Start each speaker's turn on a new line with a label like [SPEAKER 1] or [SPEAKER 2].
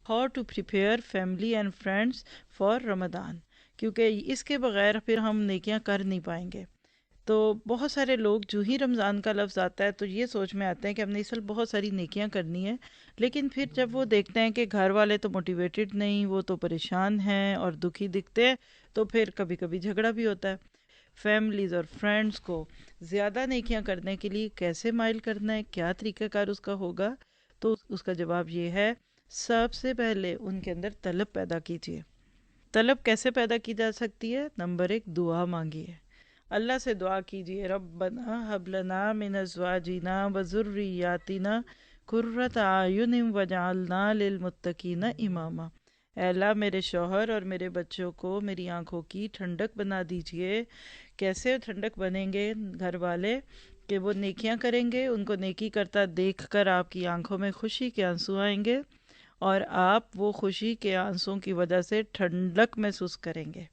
[SPEAKER 1] How to prepare family and friends for Ramzan, کیونکہ اس کے بغیر پھر ہم نیکیاں کر نہیں پائیں گے۔ تو بہت سارے لوگ جو ہی رمضان کا لفظ آتا ہے تو یہ سوچ میں آتے ہیں کہ ہم نے اس سال بہت ساری نیکیاں کرنی ہے، لیکن پھر جب وہ دیکھتے ہیں کہ گھر والے تو موٹیویٹڈ نہیں، وہ تو پریشان ہیں اور دکھی دکھتے ہیں، تو پھر کبھی کبھی جھگڑا بھی ہوتا ہے۔ فیملیز اور فرینڈس کو زیادہ نیکیاں کرنے کے لیے کیسے مائل کرنا ہے، کیا طریقہ کار اس کا ہوگا؟ تو اس کا جواب یہ ہے، سب سے پہلے ان کے اندر طلب پیدا کیجیے۔ طلب کیسے پیدا کی جا سکتی ہے؟ نمبر ایک، دعا مانگیے، اللہ سے دعا کیجیے، ربنا حب لنا من ازواجنا وذریاتنا قرۃ اعین وجعلنا للمتقین اماما۔ اے اللہ میرے شوہر اور میرے بچوں کو میری آنکھوں کی ٹھنڈک بنا دیجیے۔ کیسے ٹھنڈک بنیں گے گھر والے؟ کہ وہ نیکیاں کریں گے، ان کو نیکی کرتا دیکھ کر آپ کی آنکھوں میں خوشی کے آنسو آئیں گے، اور آپ وہ خوشی کے آنسوں کی وجہ سے ٹھنڈک محسوس کریں گے۔